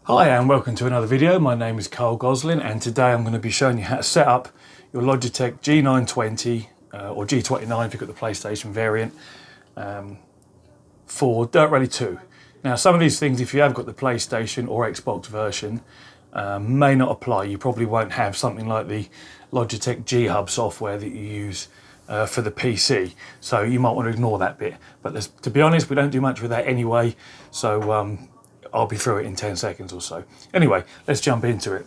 Hi and welcome to another video. My name is Carl Goslin and today I'm going to be showing you how to set up your Logitech G920 or G29 if you've got the PlayStation variant for Dirt Rally 2. Now some of these things, if you have got the PlayStation or Xbox version, may not apply. You probably won't have something like the Logitech G Hub software that you use for the PC, so you might want to ignore that bit. But to be honest, we don't do much with that anyway, so I'll be through it in 10 seconds or so. Anyway, let's jump into it.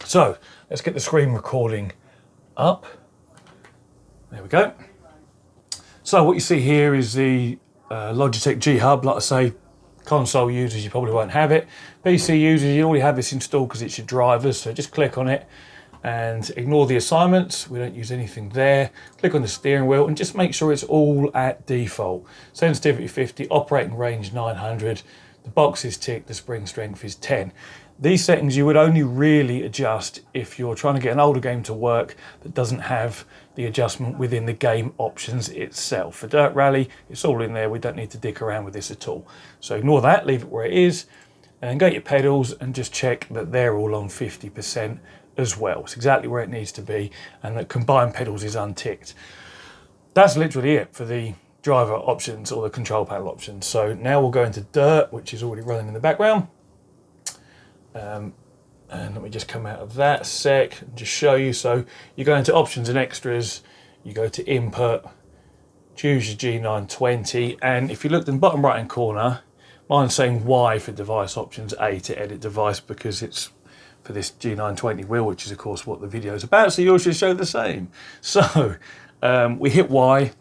So let's get the screen recording up. There we go. So what you see here is the Logitech G Hub. Like I say, console users, you probably won't have it. PC users, you already have this installed because it's your drivers, so just click on it and ignore the assignments. We don't use anything there. Click on the steering wheel and just make sure it's all at default. Sensitivity 50, operating range 900. The box is ticked, the spring strength is 10. These settings you would only really adjust if you're trying to get an older game to work that doesn't have the adjustment within the game options itself. For Dirt Rally, it's all in there. We don't need to dick around with this at all. So ignore that, leave it where it is, and go to your pedals and just check that they're all on 50% as well. It's exactly where it needs to be, and that combined pedals is unticked. That's literally it for the driver options or the control panel options. So now we'll go into Dirt, which is already running in the background. And let me just come out of that a sec and just show you. So you go into options and extras, you go to input, choose your G920, and if you look in the bottom right hand corner, mine's saying Y for device options, A to edit device, because it's for this G920 wheel, which is of course what the video is about, so yours should show the same. So we hit Y,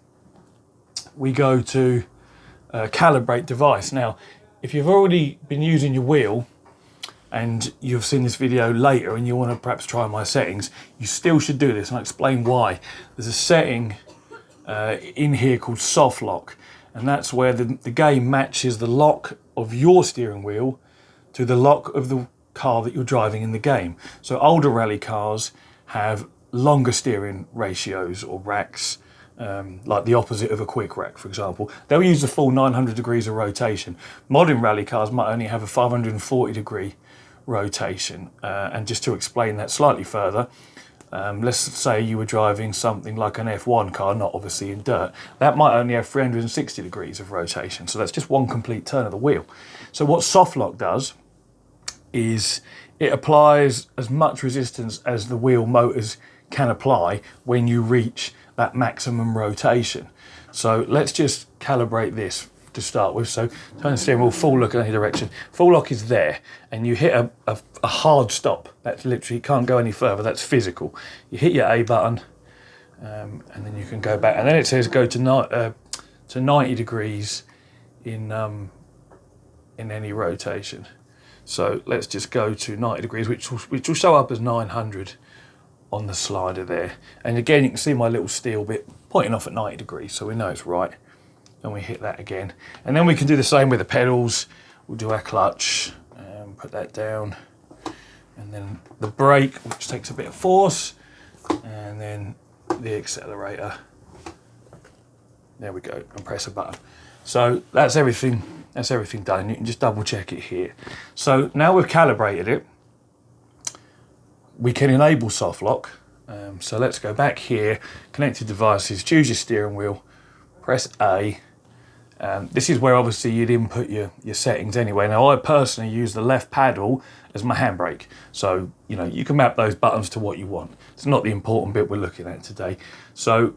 we go to calibrate device. Now, if you've already been using your wheel and you've seen this video later and you want to perhaps try my settings, you still should do this, and I'll explain why. There's a setting in here called soft lock, and that's where the game matches the lock of your steering wheel to the lock of the car that you're driving in the game. So older rally cars have longer steering ratios or racks, like the opposite of a quick rack, for example. They'll use the full 900 degrees of rotation. Modern rally cars might only have a 540 degree rotation. And just to explain that slightly further, let's say you were driving something like an F1 car, not obviously in dirt, that might only have 360 degrees of rotation. So that's just one complete turn of the wheel. So what soft lock does is it applies as much resistance as the wheel motors can apply when you reach that maximum rotation. So let's just calibrate this to start with. So turn the steering wheel full look in any direction. Full lock is there, and you hit a hard stop. That's literally, can't go any further, that's physical. You hit your A button, and then you can go back, and then it says go to 90 degrees in any rotation. So let's just go to 90 degrees, which will show up as 900 on the slider there. And again, you can see my little steel bit pointing off at 90 degrees, so we know it's right. And we hit that again. And then we can do the same with the pedals. We'll do our clutch, and put that down. And then the brake, which takes a bit of force. And then the accelerator. There we go, and press a button. So that's everything done. You can just double check it here. So now we've calibrated it, we can enable soft lock. So let's go back here, connected devices, choose your steering wheel, press A. This is where obviously you'd input your settings anyway. Now I personally use the left paddle as my handbrake. So, you know, you can map those buttons to what you want. It's not the important bit we're looking at today. So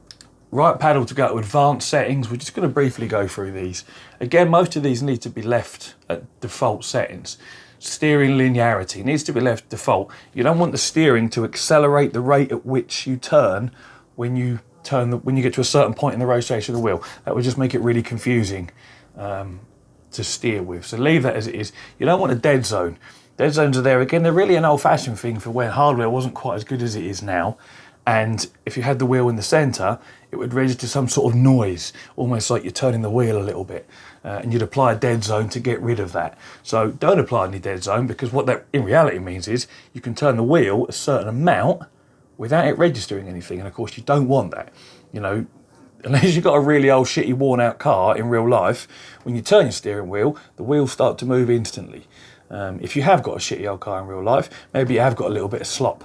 right paddle to go to advanced settings. We're just going to briefly go through these. Again, most of these need to be left at default settings. Steering linearity needs to be left default. You don't want the steering to accelerate the rate at which you turn when you get to a certain point in the rotation of the wheel. That would just make it really confusing to steer with. So leave that as it is. You don't want a dead zone. Dead zones are there again. They're really an old-fashioned thing for when hardware wasn't quite as good as it is now. And if you had the wheel in the center, it would register some sort of noise, almost like you're turning the wheel a little bit. And you'd apply a dead zone to get rid of that. So don't apply any dead zone, because what that in reality means is you can turn the wheel a certain amount without it registering anything. And of course you don't want that. You know, unless you've got a really old shitty worn out car in real life, when you turn your steering wheel, the wheels start to move instantly. If you have got a shitty old car in real life, maybe you have got a little bit of slop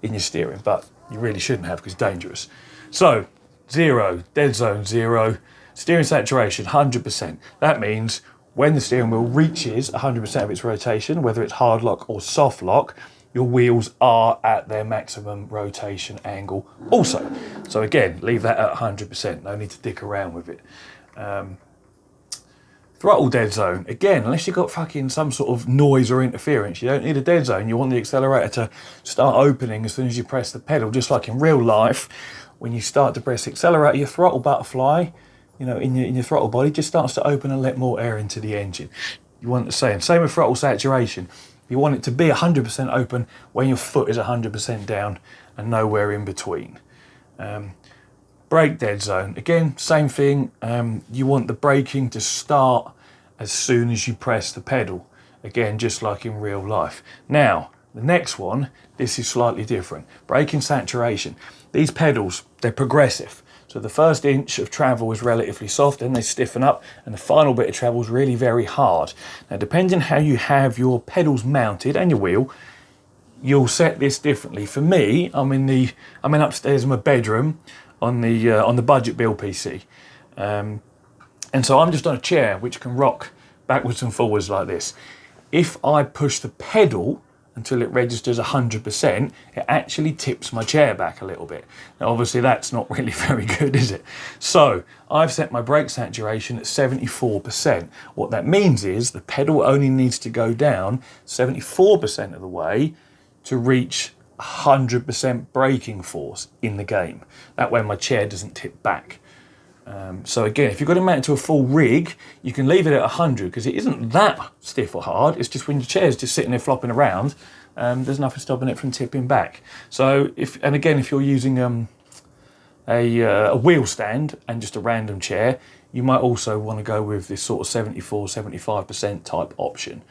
in your steering, but you really shouldn't have because it's dangerous. So 0, dead zone 0, steering saturation 100%. That means when the steering wheel reaches 100% of its rotation, whether it's hard lock or soft lock, your wheels are at their maximum rotation angle also. So again, leave that at 100%, no need to dick around with it. Throttle dead zone, again, unless you've got fucking some sort of noise or interference, you don't need a dead zone. You want the accelerator to start opening as soon as you press the pedal, just like in real life. When you start to press the accelerator, your throttle butterfly, you know, in your throttle body just starts to open and let more air into the engine. You want the same with throttle saturation. You want it to be 100% open when your foot is 100% down and nowhere in between. Brake dead zone, again, same thing. You want the braking to start as soon as you press the pedal. Again, just like in real life. Now, the next one, this is slightly different. Braking saturation. These pedals, they're progressive. So the first inch of travel is relatively soft, then they stiffen up, and the final bit of travel is really very hard. Now, depending on how you have your pedals mounted and your wheel, you'll set this differently. For me, I'm in upstairs in my bedroom on the budget build PC, and so I'm just on a chair which can rock backwards and forwards like this. If I push the pedal until it registers 100%, it actually tips my chair back a little bit. Now obviously that's not really very good, is it? So I've set my brake saturation at 74%. What that means is the pedal only needs to go down 74% of the way to reach 100% braking force in the game. That way my chair doesn't tip back. So again, if you've got it mounted to a full rig, you can leave it at 100 because it isn't that stiff or hard. It's just when your chair's just sitting there flopping around, there's nothing stopping it from tipping back. So if you're using a wheel stand and just a random chair, you might also want to go with this sort of 74, 75% type option.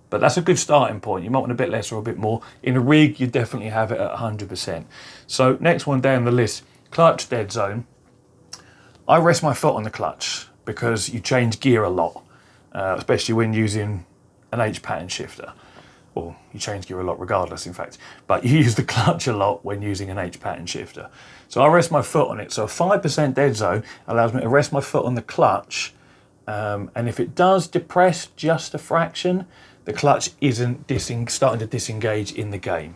But that's a good starting point. You might want a bit less or a bit more. In a rig, you definitely have it at 100%. So next one down the list, clutch dead zone. I rest my foot on the clutch because you change gear a lot, especially when using an H pattern shifter. Or you change gear a lot regardless, in fact. But you use the clutch a lot when using an H pattern shifter. So I rest my foot on it. So a 5% dead zone allows me to rest my foot on the clutch. And if it does depress just a fraction, the clutch isn't starting to disengage in the game.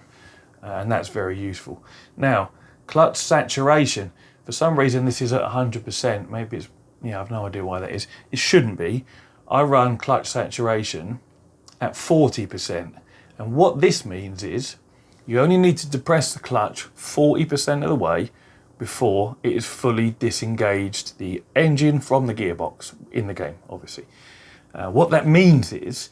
And that's very useful. Now, clutch saturation. For some reason, this is at 100%. Maybe it's, I have no idea why that is. It shouldn't be. I run clutch saturation at 40%. And what this means is you only need to depress the clutch 40% of the way before it is fully disengaged the engine from the gearbox in the game, obviously. What that means is,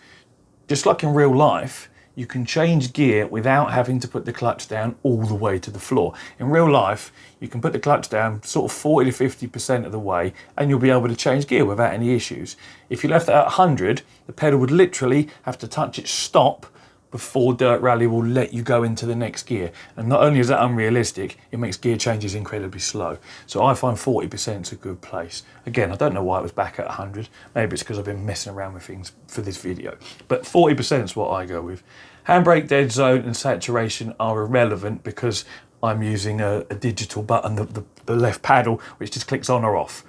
just like in real life, you can change gear without having to put the clutch down all the way to the floor. In real life, you can put the clutch down sort of 40 to 50% of the way and you'll be able to change gear without any issues. If you left it at 100, the pedal would literally have to touch its stop before Dirt Rally will let you go into the next gear. And not only is that unrealistic, it makes gear changes incredibly slow. So I find 40% is a good place. Again, I don't know why it was back at 100. Maybe it's because I've been messing around with things for this video. But 40% is what I go with. Handbrake dead zone and saturation are irrelevant because I'm using a digital button, the left paddle, which just clicks on or off.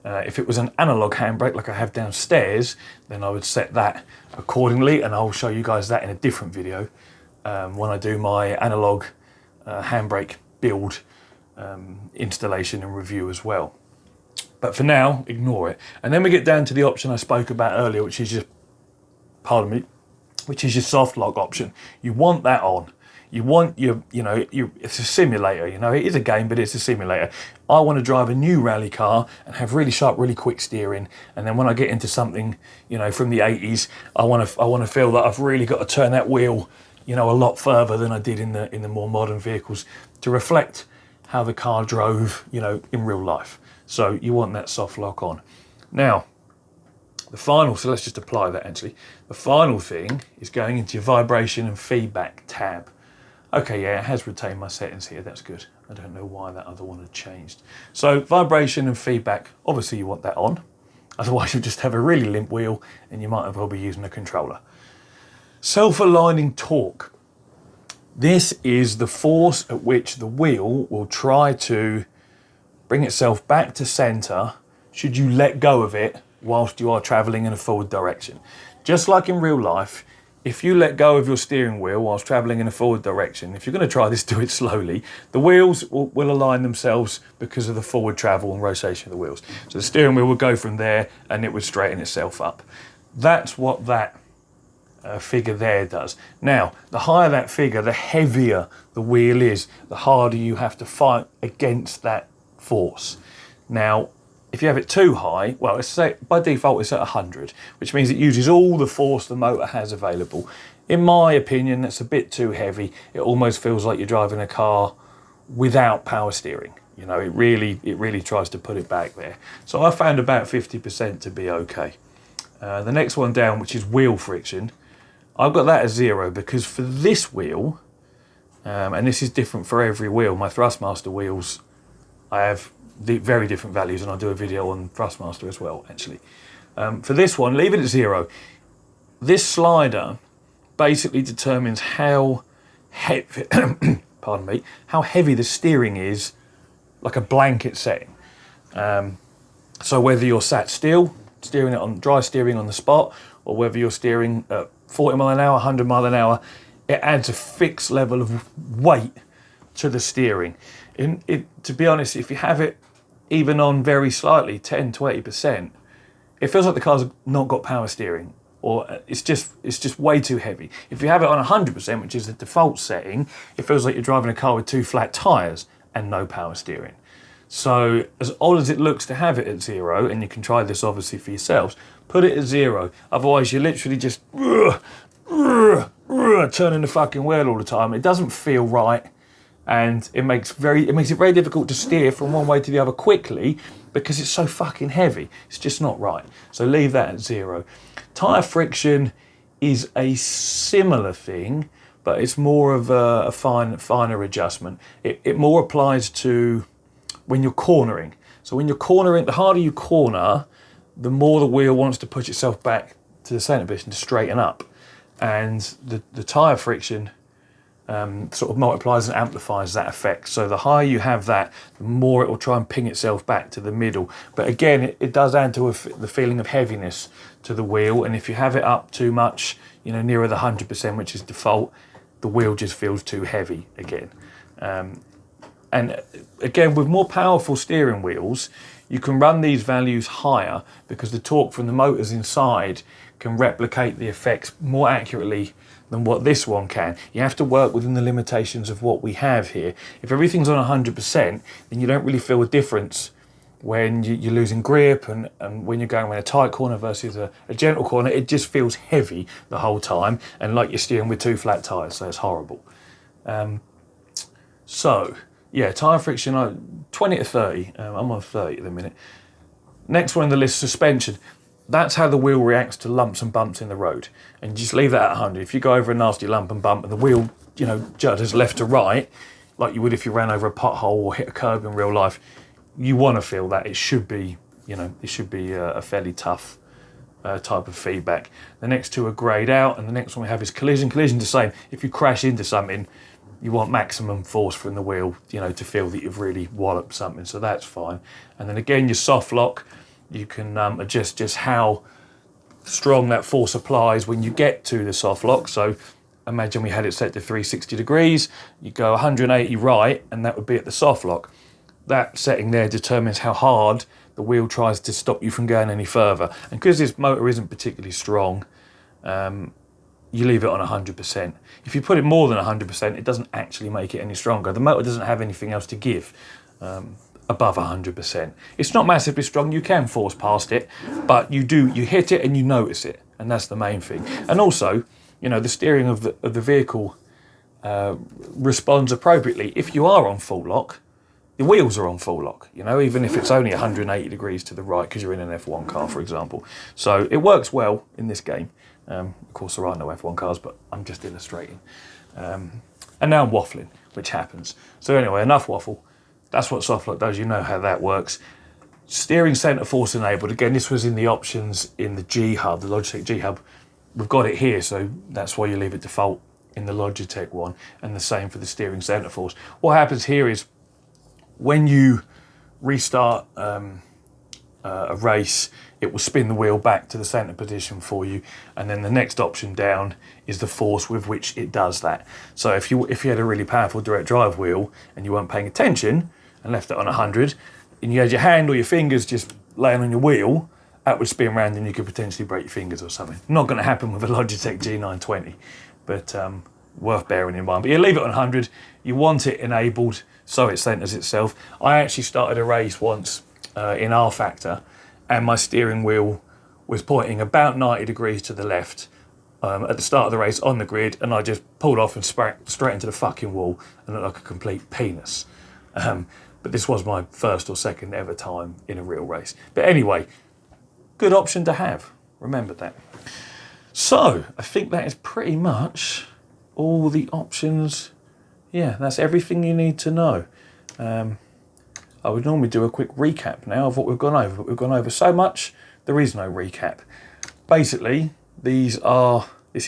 If it was an analog handbrake like I have downstairs, then I would set that accordingly, and I'll show you guys that in a different video when I do my analog handbrake build installation and review as well. But for now, ignore it. And then we get down to the option I spoke about earlier, which is which is your soft lock option. You want that on. You want it's a simulator, it is a game, but it's a simulator. I want to drive a new rally car and have really sharp, really quick steering. And then when I get into something, from the 80s, I want to feel that I've really got to turn that wheel, a lot further than I did in the more modern vehicles to reflect how the car drove, in real life. So you want that soft lock on. Now, so let's just apply that actually. The final thing is going into your vibration and feedback tab. Okay, yeah, it has retained my settings here, that's good. I don't know why that other one had changed. So vibration and feedback, obviously you want that on. Otherwise you'll just have a really limp wheel and you might as well be using a controller. Self-aligning torque. This is the force at which the wheel will try to bring itself back to centre should you let go of it whilst you are travelling in a forward direction. Just like in real life, if you let go of your steering wheel whilst travelling in a forward direction, if you're going to try this, do it slowly. The wheels will align themselves because of the forward travel and rotation of the wheels. So the steering wheel will go from there and it would straighten itself up. That's what that figure there does. Now, the higher that figure, the heavier the wheel is, the harder you have to fight against that force. Now, if you have it too high, well, let's say by default it's at 100, which means it uses all the force the motor has available. In my opinion, that's a bit too heavy. It almost feels like you're driving a car without power steering. You know, it really tries to put it back there. So I found about 50% to be okay. The next one down, which is wheel friction, I've got that as 0 because for this wheel, and this is different for every wheel, my Thrustmaster wheels, I have very different values, and I'll do a video on Thrustmaster as well, actually. For this one, leave it at 0. This slider basically determines how heavy, pardon me, how heavy the steering is, like a blanket setting. So whether you're sat still, steering it on dry steering on the spot, or whether you're steering at 40 mile an hour, 100 mile an hour, it adds a fixed level of weight to the steering. To be honest, if you have it even on very slightly, 10, 20%, it feels like the car's not got power steering, or it's just way too heavy. If you have it on 100%, which is the default setting, it feels like you're driving a car with 2 flat tyres and no power steering. So as odd as it looks to have it at 0, and you can try this obviously for yourselves, put it at 0. Otherwise you're literally just turning the fucking wheel all the time. It doesn't feel right. And it makes it very difficult to steer from one way to the other quickly because it's so fucking heavy. It's just not right. So leave that at 0. Tyre friction is a similar thing, but it's more of a finer adjustment. It more applies to when you're cornering. So when you're cornering, the harder you corner, the more the wheel wants to push itself back to the centre position to straighten up. And the tyre friction sort of multiplies and amplifies that effect. So the higher you have that, the more it will try and ping itself back to the middle. But again, it does add to the feeling of heaviness to the wheel. And if you have it up too much, you know, nearer the 100%, which is default, the wheel just feels too heavy again. And again, with more powerful steering wheels, you can run these values higher because the torque from the motors inside can replicate the effects more accurately than what this one can. You have to work within the limitations of what we have here. If everything's on 100%, then you don't really feel a difference when you're losing grip and when you're going in a tight corner versus a gentle corner. It just feels heavy the whole time and like you're steering with 2 flat tyres, so it's horrible. So, yeah, tyre friction, 20 to 30. I'm on 30 at the minute. Next one on the list, suspension. That's how the wheel reacts to lumps and bumps in the road. And just leave that at 100. If you go over a nasty lump and bump and the wheel, you know, judders left to right, like you would if you ran over a pothole or hit a curb in real life, you want to feel that. It should be, you know, it should be a fairly tough type of feedback. The next two are greyed out, and the next one we have is collision. Collision's the same. If you crash into something, you want maximum force from the wheel, you know, to feel that you've really walloped something, so that's fine. And then again, your soft lock, you can adjust just how strong that force applies when you get to the soft lock. So imagine we had it set to 360 degrees, you go 180 right, and that would be at the soft lock. That setting there determines how hard the wheel tries to stop you from going any further. And because this motor isn't particularly strong, you leave it on 100%. If you put it more than 100%, it doesn't actually make it any stronger. The motor doesn't have anything else to give above 100%. It's not massively strong, you can force past it, but you hit it and you notice it, and that's the main thing. And also, you know, the steering of the vehicle responds appropriately. If you are on full lock, the wheels are on full lock, you know, even if it's only 180 degrees to the right because you're in an F1 car, for example. So it works well in this game. Of course, there are no F1 cars, but I'm just illustrating. And now I'm waffling, which happens. So anyway, enough waffle. That's what softlock does. You know how that works. Steering centre force enabled. Again, this was in the options in the G Hub, the Logitech G Hub. we've got it here, so that's why you leave it default in the Logitech one, and the same for the steering center force. What happens here is when you restart a race, it will spin the wheel back to the center position for you, and then the next option down is the force with which it does that. So if you had a really powerful direct drive wheel and you weren't paying attention and left it on 100, and you had your hand or your fingers just laying on your wheel, that would spin around and you could potentially break your fingers or something. Not going to happen with a Logitech G920, but worth bearing in mind. But you leave it on 100, you want it enabled so it centers itself. I actually started a race once in R Factor, and my steering wheel was pointing about 90 degrees to the left at the start of the race on the grid, and I just pulled off and straight into the fucking wall and looked like a complete penis. But this was my first or second ever time in a real race. But anyway, good option to have. Remember that. So I think that is pretty much all the options. Yeah, that's everything you need to know. I would normally do a quick recap now of what we've gone over, but we've gone over so much, there is no recap. Basically, this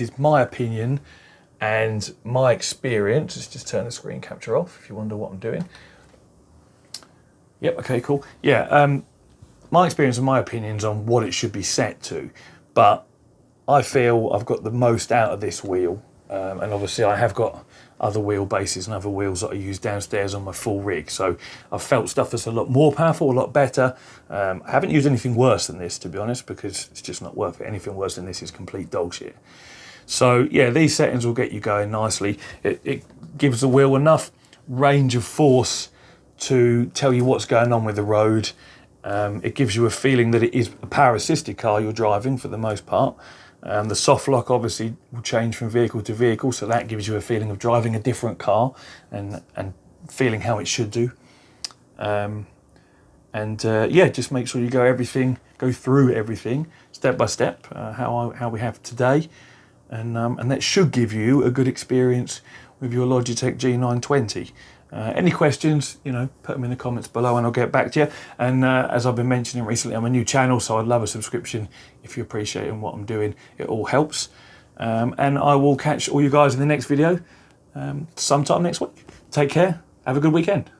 is my opinion and my experience. Let's just turn the screen capture off if you wonder what I'm doing. Yep, okay, cool. Yeah, my experience and my opinions on what it should be set to, but I feel I've got the most out of this wheel, and obviously I have got other wheelbases and other wheels that I use downstairs on my full rig, so I've felt stuff that's a lot more powerful, a lot better. I haven't used anything worse than this, to be honest, because it's just not worth it. Anything worse than this is complete dog shit. So yeah, these settings will get you going nicely. It gives the wheel enough range of force to tell you what's going on with the road. It gives you a feeling that it is a power assisted car you're driving for the most part. The soft lock obviously will change from vehicle to vehicle, so that gives you a feeling of driving a different car and feeling how it should do. Yeah, just make sure you go through everything step by step, how we have today, and that should give you a good experience with your Logitech G920. Any questions, put them in the comments below and I'll get back to you. And as I've been mentioning recently, I'm a new channel, so I'd love a subscription if you're appreciating what I'm doing. It all helps. And I will catch all you guys in the next video sometime next week. Take care. Have a good weekend.